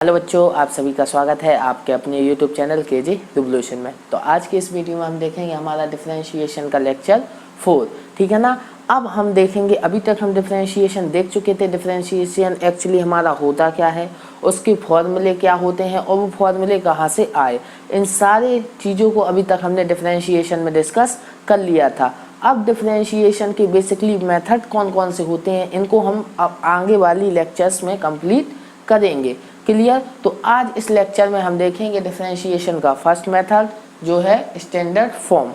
Hello बच्चों, आप सभी का स्वागत है आपके अपने YouTube चैनल केजी रिवोल्यूशन में। तो आज की इस वीडियो में हम देखेंगे हमारा डिफरेंशिएशन का लेक्चर 4, ठीक है ना। अब हम देखेंगे, अभी तक हम डिफरेंशिएशन देख चुके थे। डिफरेंशिएशन एक्चुअली हमारा होता क्या है, उसके फॉर्मूले क्या होते हैं और वो फॉर्मूले कहाँ से आए, इन सारे चीज़ों को अभी तक हमने डिफरेंशिएशन में डिस्कस कर लिया था। अब डिफरेंशिएशन के बेसिकली मेथड कौन कौन से होते हैं, इनको हम अब आगे वाली लेक्चर्स में कंप्लीट करेंगे। क्लियर। तो आज इस लेक्चर में हम देखेंगे डिफरेंशिएशन का फर्स्ट मेथड जो है स्टैंडर्ड फॉर्म।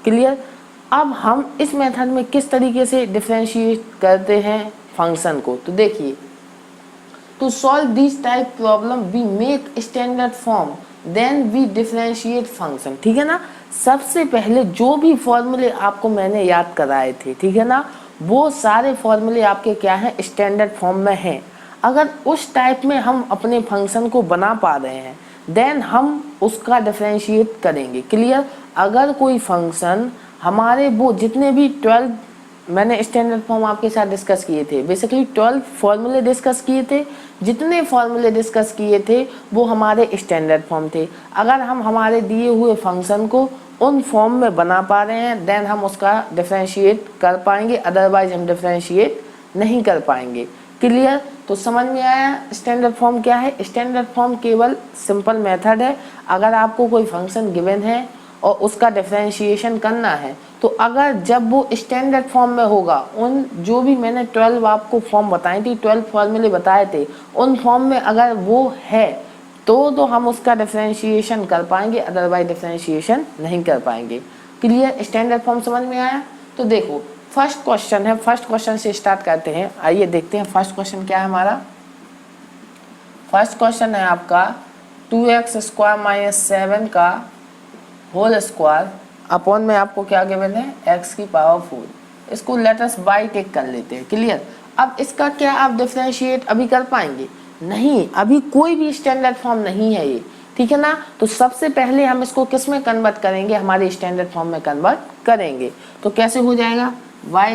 क्लियर। अब हम इस मेथड में किस तरीके से डिफरेंशिएट करते हैं फंक्शन को, तो देखिए, to solve this type problem we make standard form then we differentiate function. ठीक है ना। सबसे पहले जो भी फॉर्मूले आपको मैंने याद कराए थे, ठीक है ना, वो सारे फॉर्मूले आपके क्या हैं, स्टैंडर्ड फॉर्म में हैं। अगर उस टाइप में हम अपने फंक्शन को बना पा रहे हैं देन हम उसका डिफरेंशिएट करेंगे। क्लियर। अगर कोई फंक्शन हमारे वो जितने भी 12 मैंने स्टैंडर्ड फॉर्म आपके साथ डिस्कस किए थे, बेसिकली 12 फॉर्मूले डिस्कस किए थे, जितने फॉर्मूले डिस्कस किए थे वो हमारे स्टैंडर्ड फॉर्म थे। अगर हम हमारे दिए हुए फंक्शन को उन फॉर्म में बना पा रहे हैं देन हम उसका डिफरेंशिएट कर पाएंगे, अदरवाइज हम डिफरेंशिएट नहीं कर पाएंगे। क्लियर। तो समझ में आया स्टैंडर्ड फॉर्म क्या है। स्टैंडर्ड फॉर्म केवल सिंपल मेथड है। अगर आपको कोई फंक्शन गिवन है और उसका डिफरेंशिएशन करना है, तो अगर जब वो स्टैंडर्ड फॉर्म में होगा, उन जो भी मैंने 12 आपको फॉर्म बताई थी, 12 फॉर्मूले बताए थे, उन फॉर्म में अगर वो है तो हम उसका डिफरेंशिएशन कर पाएंगे, अदरवाइज डिफरेंशिएशन नहीं कर पाएंगे। क्लियर। स्टैंडर्ड फॉर्म समझ में आया। तो देखो, फर्स्ट क्वेश्चन है, फर्स्ट क्वेश्चन से स्टार्ट करते हैं। आइए देखते हैं फर्स्ट क्वेश्चन क्या है हमारा। फर्स्ट क्वेश्चन है आपका 2x² - 7 का होल स्क्वायर अपॉन में आपको क्या गिवन है, x की पावर 4। इसको लेट अस बाय टेक कर लेते हैं। क्लियर। अब इसका क्या आप डिफरेंशिएट अभी कर पाएंगे? नहीं, अभी कोई भी स्टैंडर्ड फॉर्म नहीं है ये, ठीक है ना। तो सबसे पहले हम इसको किस में कन्वर्ट करेंगे, हमारे स्टैंडर्ड फॉर्म में कन्वर्ट करेंगे। तो कैसे हो जाएगा, y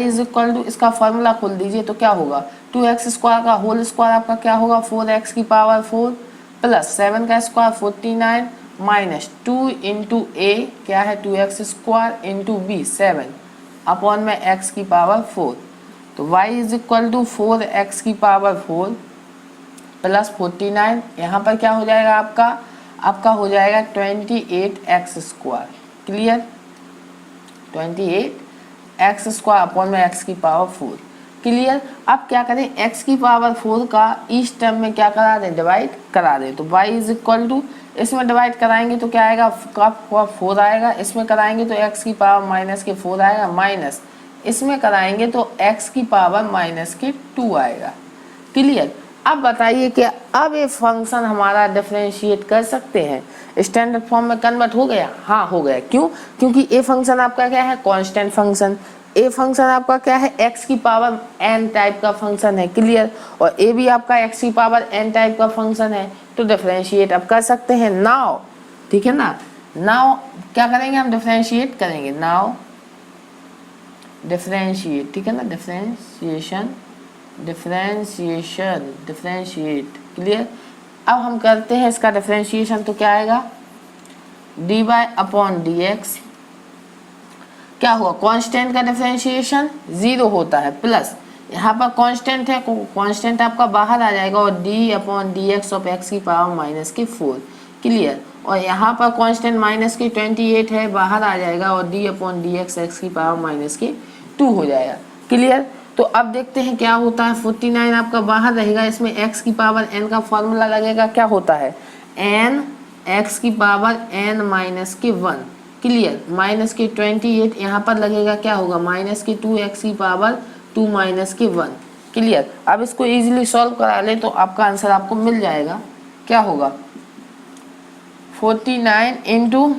= इसका फॉर्मूला खोल दीजिए तो क्या होगा, 2x² का होल स्क्वायर आपका क्या होगा, 4x की पावर 4 प्लस 7 का स्क्वायर 49 माइनस 2 इंटू a क्या है 2x² इंटू b 7 अपॉन में x की पावर 4। तो y = 4x की पावर 4 प्लस 49, यहाँ पर क्या हो जाएगा आपका हो जाएगा 28x²। क्लियर। 28x² अपॉन में x की पावर 4। क्लियर। अब क्या करें, x की पावर 4 का इस टर्म में क्या करा दें, डिवाइड करा दें। तो y = इसमें डिवाइड कराएंगे तो क्या आएगा, का 4 आएगा, इसमें कराएंगे तो x की पावर -4 आएगा, माइनस इसमें कराएंगे तो x की पावर -2 आएगा। क्लियर। अब बताइए कि अब ये फंक्शन हमारा डिफरेंशिएट कर सकते हैं, स्टैंडर्ड फॉर्म में कन्वर्ट हो गया। हाँ हो गया। क्यों? क्योंकि ए फंक्शन आपका क्या है, कांस्टेंट फंक्शन। ए फंक्शन आपका क्या है, x की पावर n टाइप का फंक्शन है। क्लियर। और ए भी आपका x की पावर n टाइप का फंक्शन है, तो डिफरेंशिएट अब कर सकते हैं नाउ। ठीक है ना। नाउ क्या करेंगे, हम डिफरेंशिएट करेंगे। नाउ डिफरेंशिएट, ठीक है ना, डिफरेंशिएट। क्लियर। अब हम करते हैं इसका डिफरेंशिएशन, तो क्या आएगा, dy/dx क्या हुआ, कांस्टेंट का डिफरेंशिएशन 0 होता है, प्लस यहाँ पर कांस्टेंट है, कांस्टेंट आपका बाहर आ जाएगा और d/dx ऑफ x की पावर -4। क्लियर। और यहाँ पर कांस्टेंट -28 है, बाहर आ जाएगा और d/dx x की पावर -2 हो जाएगा। क्लियर। तो अब देखते हैं क्या होता है, 49 आपका बाहर रहेगा, इसमें x की पावर n का फॉर्मूला लगेगा, क्या होता है, n x की पावर n-1। क्लियर। -28 यहाँ पर लगेगा, क्या होगा, -2x की पावर 2-1। क्लियर। अब इसको इजीली सॉल्व करा ले तो आपका आंसर आपको मिल जाएगा, क्या होगा, 49 इंटू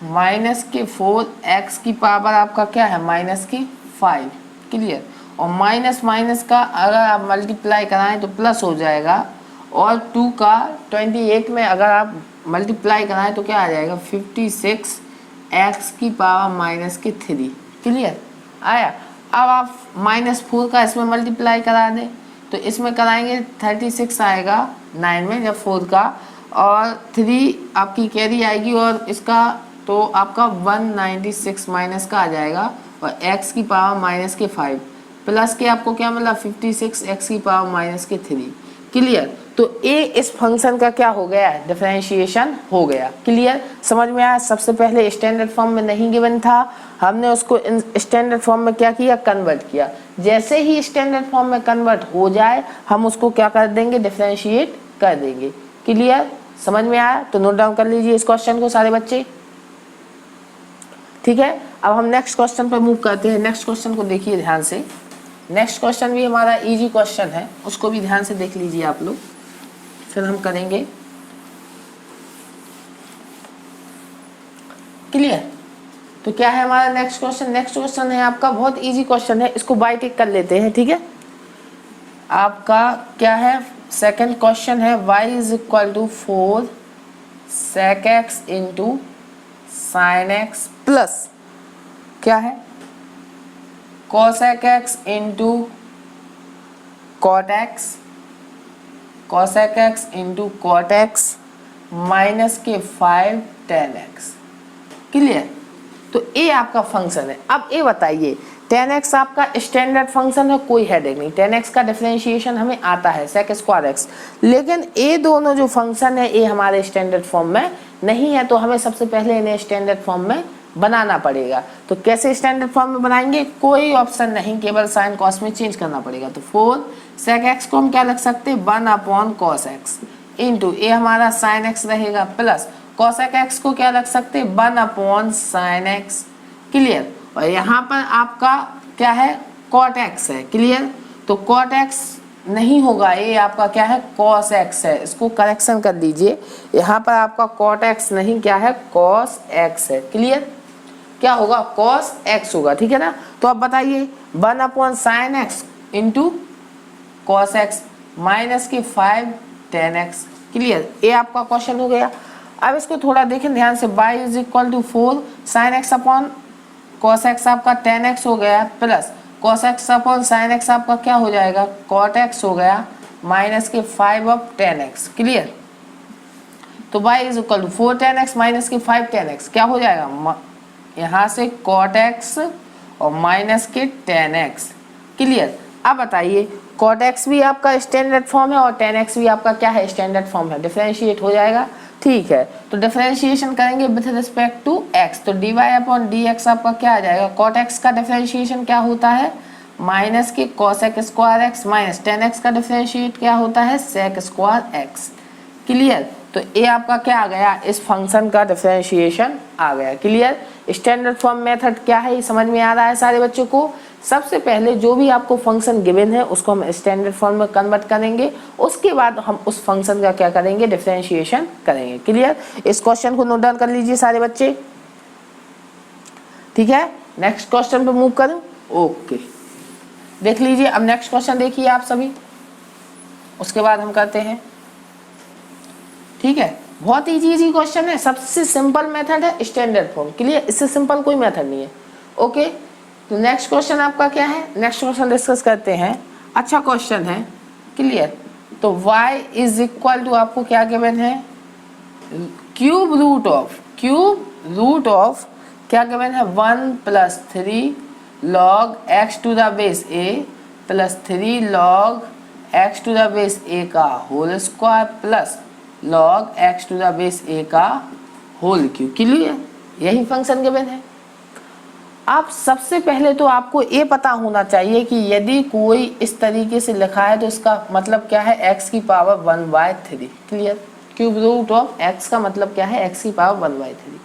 -4 x की पावर आपका क्या है, -5। क्लियर। और माइनस का अगर आप मल्टीप्लाई कराएं तो प्लस हो जाएगा, और 2 का 28 में अगर आप मल्टीप्लाई कराएं तो क्या आ जाएगा, 56 x की पावर -3। क्लियर आया। अब आप -4 का इसमें मल्टीप्लाई करा दें तो इसमें कराएंगे 36 आएगा 9 में जब 4 का, और 3 आपकी कैरी आएगी, और इसका तो आपका 196 माइनस का आ जाएगा, और x की पावर माइनस के 5 प्लस के आपको क्या मिला 56 x की पावर माइनस के 3। क्लियर? तो a इस फंक्शन का क्या हो गया, डिफरेंशिएशन हो गया। क्लियर? समझ में आया? सबसे पहले स्टैंडर्ड फॉर्म में नहीं गिवन था, हमने उसको स्टैंडर्ड फॉर्म में क्या किया, कन्वर्ट किया। जैसे ही स्टैंडर्ड फॉर्म में कन्वर्ट हो जाए हम उसको क्या कर देंगे, डिफरेंशिएट कर देंगे। क्लियर? समझ में आया? तो नोट डाउन कर लीजिए इस क्वेश्चन को सारे बच्चे। ठीक है, अब हम नेक्स्ट क्वेश्चन पर मूव करते हैं। नेक्स्ट क्वेश्चन को देखिए ध्यान से। नेक्स्ट क्वेश्चन भी हमारा इजी क्वेश्चन है, उसको भी ध्यान से देख लीजिए आप लोग, फिर हम करेंगे। क्लियर? तो क्या है हमारा नेक्स्ट क्वेश्चन? नेक्स्ट क्वेश्चन है आपका बहुत इजी क्वेश्चन है, इसको बाय टिक कर लेते हैं। ठीक है, आपका क्या है, सेकंड क्वेश्चन है y is equal to 4 sec x into sine x plus क्या है cosec x into cot x, cosec x into cot x minus के 5 tan x। क्लियर? तो ए आपका फंक्शन है। अब ए बताइए, tan x आपका स्टैंडर्ड फंक्शन है, कोई हेडेक नहीं, tan x का डिफरेंशिएशन हमें आता है sec स्क्वायर x, लेकिन ए दोनों जो फंक्शन है ए हमारे स्टैंडर्ड फॉर्म में नहीं है, तो हमें सबसे पहले इन्हें स्टैंडर्ड फॉर्म में बनाना पड़ेगा। तो कैसे स्टैंडर्ड फॉर्म में बनाएंगे, कोई ऑप्शन नहीं, केवल साइन कॉस में चेंज करना पड़ेगा। तो 4 sec x को हम क्या लिख सकते हैं, 1 cos x इंटू ए हमारा साइन x रहेगा, प्लस cosec x को क्या रख सकते हैं, 1 sin x। क्लियर? और यहाँ पर आपका क्या है, cot x है। क्लियर? तो cot x नहीं होगा, ये आपका क्या है, cos x है। इसको करेक्शन कर लीजिए, यहाँ पर आपका cot x नहीं, क्या है, cos x है। क्लियर? क्या होगा, cos x होगा। ठीक है ना? तो अब बताइए 1 sin x into cos x minus के 5 tan x। क्लियर? ये आपका क्वेश्चन हो गया। अब इसको थोड़ा देखें ध्यान से, y is equal to 4 sin x upon cos x आपका tan x हो गया, plus cos x upon sin x आपका क्या हो जाएगा, cot x हो गया, माइनस के 5 ऑफ tan x। क्लियर? तो y is equal to 4 tan x minus के 5 tan x क्या हो जाएगा, यहाँ से cot x और माइनस के tan x। क्लियर? अब बताइए cot x भी आपका स्टैंडर्ड फॉर्म है और tan x भी आपका क्या है, स्टैंडर्ड फॉर्म है, डिफरेंशिएट हो जाएगा। ठीक है, तो डिफरेंशिएशन करेंगे विथ रिस्पेक्ट टू x, तो dy अपॉन dx आपका क्या आ जाएगा, cot x का डिफरेंशिएशन क्या होता है, माइनस के cosec square x minus tan x का डिफरेंशिएट क्या होता है, sec स्क्वायर x। क्लियर? तो ये आपका क्या आ गया, इस फंक्शन का डिफरेंशिएशन आ गया। क्लियर? स्टैंडर्ड फॉर्म मेथड क्या है, ये समझ में आ रहा है सारे बच्चों को। सबसे पहले जो भी आपको फंक्शन गिवन है उसको हम स्टैंडर्ड फॉर्म में कन्वर्ट करेंगे, उसके बाद हम उस फंक्शन का क्या करेंगे, डिफरेंशिएशन करेंगे। क्लियर? इस क्वेश्चन को नोट डाउन कर लीजिए सारे बच्चे। ठीक है, नेक्स्ट क्वेश्चन पे मूव करूं। ओके, देख लीजिए। अब नेक्स्ट क्वेश्चन देखिए आप सभी, उसके बाद हम करते हैं। ठीक है, बहुत इजी क्वेश्चन है, सबसे सिंपल मेथड है स्टैंडर्ड फॉर्म। क्लियर? इससे सिंपल कोई मेथड नहीं है। ओके, तो नेक्स्ट क्वेश्चन आपका क्या है, नेक्स्ट क्वेश्चन डिस्कस करते हैं। अच्छा क्वेश्चन है। क्लियर? तो y इज इक्वल टू आपको क्या गिवन है, क्यूब रूट ऑफ क्या गिवन है, 1 + 3 log x to the base a plus 3 log x to the base a का whole square plus log x to the base a का whole cube. Clear? यही function given है। अब सबसे पहले तो आपको ये पता होना चाहिए कि यदि कोई इस तरीके से लिखा है तो इसका मतलब क्या है, x की power 1/3। Clear? Cube root of x का मतलब क्या है, x की पावर 1/3।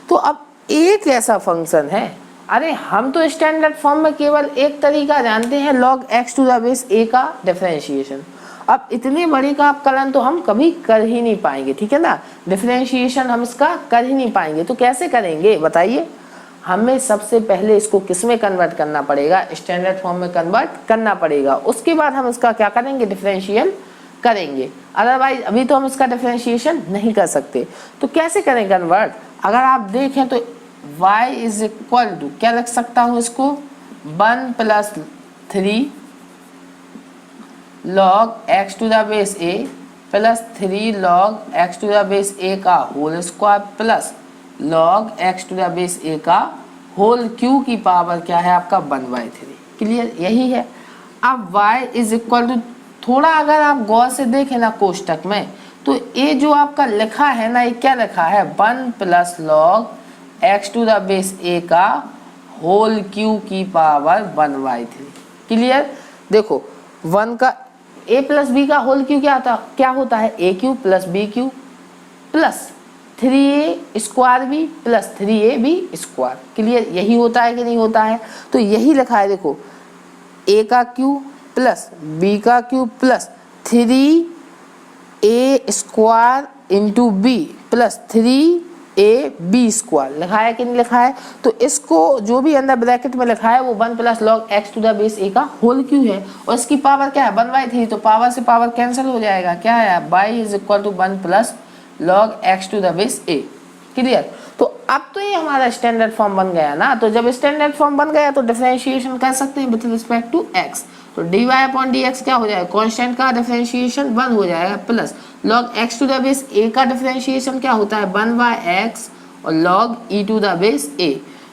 तो अब एक ऐसा फंक्शन है, अरे हम तो स्टैंडर्ड फॉर्म में केवल एक तरीका जानते हैं, log x to the base a का डिफरेंशिएशन। अब इतने बड़े का अपकलन तो हम कभी कर ही नहीं पाएंगे। ठीक है ना, डिफरेंशिएशन हम इसका कर ही नहीं पाएंगे। तो कैसे करेंगे बताइए, हमें सबसे पहले इसको किस में कन्वर्ट करना पड़ेगा, स्टैंडर्ड फॉर्म में कन्वर्ट करना पड़ेगा, उसके बाद हम इसका क्या करेंगे, डिफरेंशियल करेंगे। अदरवाइज अभी तो हम इसका डिफरेंशिएशन नहीं कर सकते। तो कैसे करें कन्वर्ट, अगर आप देखें तो y इज इक्वल टू क्या लिख सकता हूँ इसको, 1 + 3 log x to the base a plus 3 log x to the base a का whole square plus log x to the base a का होल क्यू की पावर क्या है आपका 1/3। क्लियर, यही है। अब y इज इक्वल टू, थोड़ा अगर आप गौर से देखें ना कोष्टक में, तो ये जो आपका लिखा है ना, ये क्या लिखा है 1 plus log x to the base a का होल क्यू की पावर 1/3। क्लियर, देखो 1 का a प्लस बी का होल क्यू क्या होता है a cube plus b cube plus 3a square b plus 3ab square. Clear, यही होता है कि नहीं होता है? तो यही लिखा है, देखो a का क्यू प्लस b का Q plus 3a square into B plus 3ab square लिखा है कि नहीं लिखा है? तो इसको जो भी अंदर ब्रैकेट में लिखा है वो 1 plus log x to the base a का होल क्यू है, और इसकी पावर क्या है 1/3, तो पावर से पावर कैंसिल हो जाएगा। क्या है y is equal to 1 plus log x to the base A. Clear, तो अब तो ये हमारा स्टैंडर्ड फॉर्म बन गया ना। तो जब स्टैंडर्ड फॉर्म बन गया तो डिफरेंशिएशन कर सकते हैं विद रिस्पेक्ट टू एक्स। तो dy अपॉन dx क्या हो जाएगा, कांस्टेंट का डिफरेंशिएशन 1 हो जाएगा plus log x to the base a का डिफरेंशिएशन क्या होता है 1/x और log e to the base a।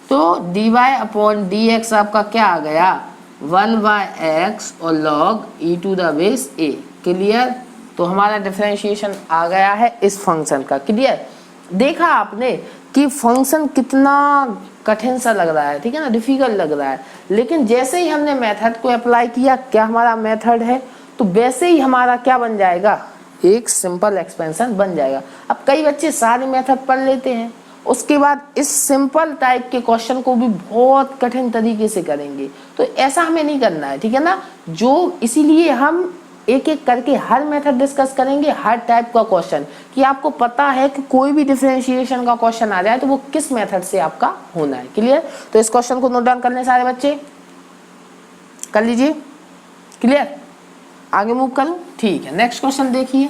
तो dy अपॉन dx आपका क्या आ गया 1/x और log e to the base a। Clear, तो हमारा डिफरेंशिएशन आ गया है इस फंक्शन का। क्लियर, देखा आपने कि फंक्शन कितना कठिन सा लग रहा है, ठीक है ना, डिफिकल्ट लग रहा है, लेकिन जैसे ही हमने मेथड को अप्लाई किया, क्या हमारा मेथड है, तो वैसे ही हमारा क्या बन जाएगा, एक सिंपल एक्सपेंशन बन जाएगा। अब कई बच्चे सारे मेथड पढ़ लेते हैं, उसके बाद इस सिंपल टाइप के क्वेश्चन को भी बहुत कठिन तरीके से करेंगे, तो ऐसा हमें नहीं करना है, ठीक है ना। जो इसीलिए हम एक एक करके हर मेथड डिस्कस करेंगे, हर टाइप का क्वेश्चन, कि आपको पता है कि कोई भी डिफरेंशिएशन का क्वेश्चन आ जाए तो वो किस मेथड से आपका होना है। क्लियर, तो इस क्वेश्चन को नोट डाउन कर लें सारे बच्चे, कर लीजिए। क्लियर, आगे मूव करूं, ठीक है। नेक्स्ट क्वेश्चन देखिए।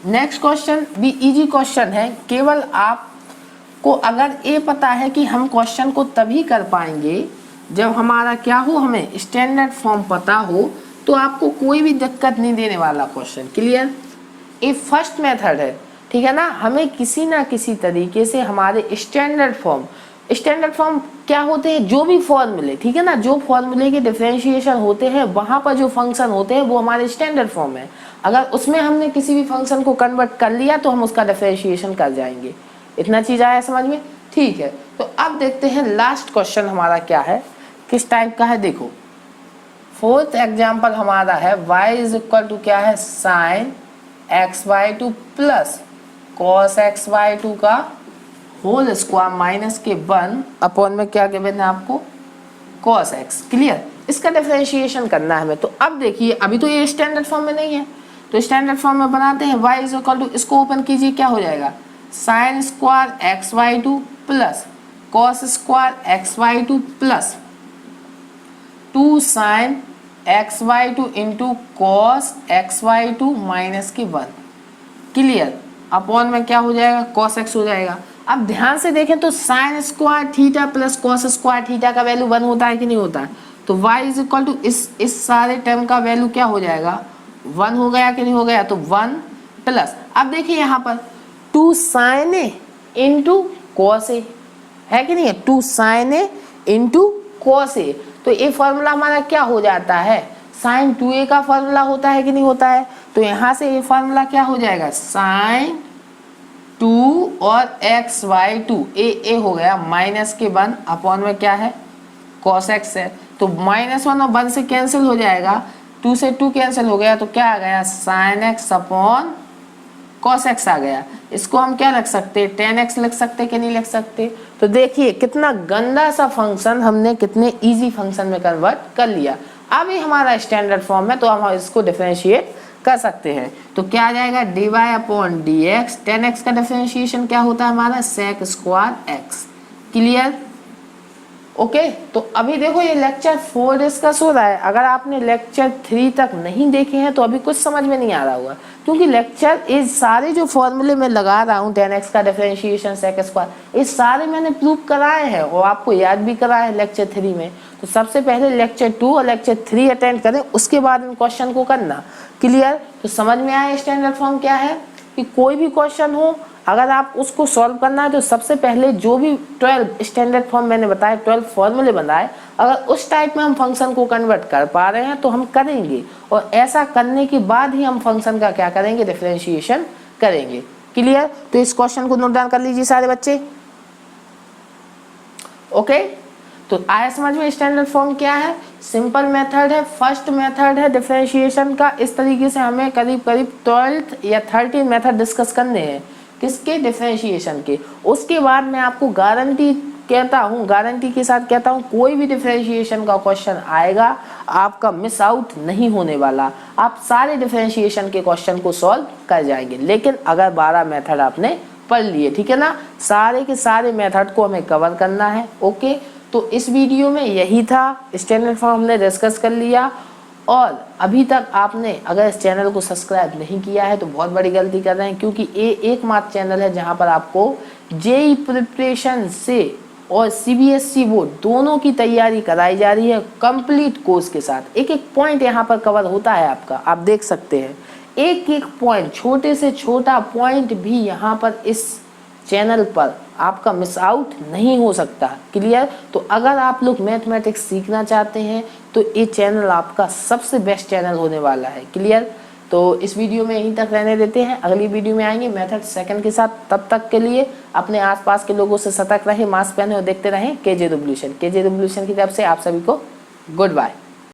नेक्स्ट क्वेश्चन भी इजी क्वेश्चन है, केवल आपको अगर ये पता है कि हम क्वेश्चन को तभी कर पाएंगे जब हमारा क्या हो, हमें स्टैंडर्ड फॉर्म पता हो, तो आपको कोई भी दिक्कत नहीं देने वाला क्वेश्चन। क्लियर, ये फर्स्ट मेथड है, ठीक है ना। हमें किसी ना किसी तरीके से हमारे स्टैंडर्ड फॉर्म क्या होते हैं, जो भी फॉर्मूले, ठीक है ना, जो फॉर्मूले के डिफरेंशिएशन होते हैं वहां पर जो फंक्शन होते हैं वो हमारे स्टैंडर्ड फॉर्म है। अगर उसमें हमने किसी भी फंक्शन को कन्वर्ट कर लिया तो हम उसका डिफरेंशिएशन कर जाएंगे। इतना चीज आया समझ में, ठीक है। तो अब देखते हैं लास्ट क्वेश्चन हमारा क्या है, किस टाइप का है। देखो फोर्थ एग्जाम्पल हमारा है y इज इक्वल टू क्या है sign x/2 plus cos x/2 का होल स्क्वायर माइनस के 1 अपॉन में क्या गिवन है आपको cos x। क्लियर, इसका डिफरेंशिएशन करना है हमें। तो अब देखिए, अभी तो ये स्टैंडर्ड फॉर्म में नहीं है, तो स्टैंडर्ड फॉर्म में बनाते हैं। y इज इक्वल टू, इसको ओपन कीजिए, क्या हो जाएगा sine square x/2 plus cos square x/2 plus 2 sine x/2 into cos x/2 minus के 1। क्लियर, अपॉन में क्या हो जाएगा cos x हो जाएगा। अब ध्यान से देखें तो sine square theta plus cos square theta का वैल्यू 1 होता है कि नहीं होता है, तो y इज इक्वल टू इस सारे टर्म का वैल्यू क्या हो जाएगा 1 हो गया कि नहीं हो गया, तो 1 प्लस, अब देखिए यहाँ पर 2 sign A into cos A है कि नहीं है, 2 sign A into cos A. तो ये फॉर्मूला हमारा क्या हो जाता है, साइन 2a का फॉर्मूला होता है कि नहीं होता है। तो यहाँ से ये फॉर्मूला क्या हो जाएगा साइन 2 और x/2 ए हो गया माइनस के 1 अपॉन में क्या है cos x है, तो -1 और 1 से कैंसिल हो जाएगा, 2 से 2 कैंसिल हो गया, तो क्या आ गया sin x upon cos x आ गया। इसको हम क्या लिख सकते हैं 10x लिख सकते कि नहीं लिख सकते। तो देखिए कितना गंदा सा फंक्शन हमने कितने इजी फंक्शन में कन्वर्ट कर लिया। अब ये हमारा स्टैंडर्ड फॉर्म है तो हम इसको डिफरेंशिएट कर सकते हैं। तो क्या आ जाएगा dy अपॉन dx, 10x का डिफरेंशिएशन क्या होता है हमारा sec square x। Clear, okay. तो अभी देखो ये लेक्चर 4 डिस्कस हो रहा है, अगर आपने लेक्चर 3 तक नहीं देखे हैं तो अभी कुछ समझ में नहीं आ रहा होगा, क्योंकि लेक्चर इस सारे जो फॉर्मूले में लगा रहा हूँ 10x का डिफरेंशिएशन sec स्क्वायर, ये सारे मैंने प्रूव कराए हैं और आपको याद भी कराया है लेक्चर 3 में। तो सबसे पहले लेक्चर 2 और लेक्चर 3 अटेंड करें, उसके बाद इन क्वेश्चन को करना। क्लियर? तो समझ में आया स्टैंडर्ड फॉर्म क्या है कि कोई भी क्वेश्चन हो अगर आप उसको सॉल्व करना है तो सबसे पहले जो भी 12 स्टैंडर्ड फॉर्म मैंने बताया, 12 फॉर्मूले बनाए, अगर उस टाइप में हम फंक्शन को कन्वर्ट कर पा रहे हैं तो हम करेंगे, और ऐसा करने के बाद ही हम फंक्शन का क्या करेंगे, डिफरेंशिएशन करेंगे। क्लियर? तो इस क्वेश्चन को नोट डाउन कर लीजिए सारे बच्चे। ओके, तो आया समझ में स्टैंडर्ड फॉर्म क्या है? सिंपल मेथड है, फर्स्ट मेथड है डिफरेंशिएशन का। इस तरीके से हमें करीब करीब 12 या 13 मेथड डिस्कस करने हैं, किसके, डिफरेंशिएशन के। उसके बाद मैं आपको गारंटी कहता हूँ, गारंटी के साथ कहता हूँ, कोई भी डिफरेंशिएशन का क्वेश्चन आएगा आपका मिस आउट नहीं होने वाला, आप सारे डिफरेंशिएशन के क्वेश्चन को सॉल्व कर जाएंगे। लेकिन अगर 12 मेथड आपने पढ़ लिए, ठीक है ना, सारे के सारे मेथड को हमें कवर करना है। ओके, तो इस वीडियो में यही था, स्टैंडर्ड फॉर्म हमने डिस्कस कर लिया। और अभी तक आपने अगर इस चैनल को सब्सक्राइब नहीं किया है तो बहुत बड़ी गलती कर रहे हैं, क्योंकि ये एकमात्र चैनल है जहां पर आपको जेईई प्रिपरेशन से और सीबीएसई बोर्ड दोनों की तैयारी कराई जा रही है कंप्लीट कोर्स के साथ। एक एक पॉइंट यहाँ पर कवर होता है आपका, आप देख सकते हैं, एक एक पॉइंट, छोटे से छोटा पॉइंट भी यहाँ पर इस चैनल पर आपका मिस आउट नहीं हो सकता। क्लियर? तो अगर आप लोग मैथमेटिक्स सीखना चाहते हैं तो ये चैनल आपका सबसे बेस्ट चैनल होने वाला है। क्लियर? तो इस वीडियो में यहीं तक रहने देते हैं, अगली वीडियो में आएंगे मेथड सेकंड के साथ। तब तक के लिए अपने आसपास के लोगों से सतर्क रहें, मास्क पहने और देखते रहें केजे रिवोल्यूशन। केजे रिवोल्यूशन की तरफ से आप सभी को गुड बाय।